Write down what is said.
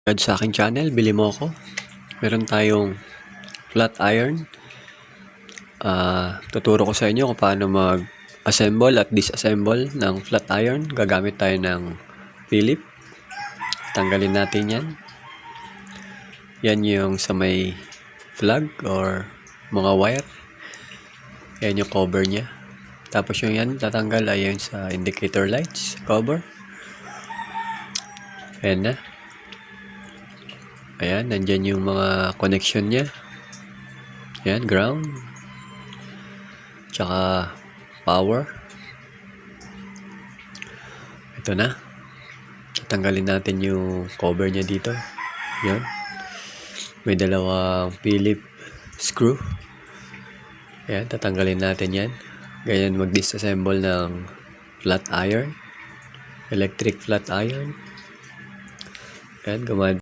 Sa aking channel, bili mo ako. Meron tayong flat iron. Tuturo ko sa inyo kung paano mag-assemble at disassemble ng flat iron. Gagamit tayo ng Philip. Tanggalin natin yan. Yan yung sa may plug or mga wire. Yan yung cover niya. Tapos yung yan tatanggal ay yung sa indicator lights cover. Ayan na. Ayan, nandyan yung mga connection niya. Ayan, ground. Tsaka power. Ito na. Tatanggalin natin yung cover niya dito. Ayan. May dalawang Philip screw. Ayan, tatanggalin natin yan. Ganyan mag-disassemble ng flat iron. Electric flat iron. Ayan,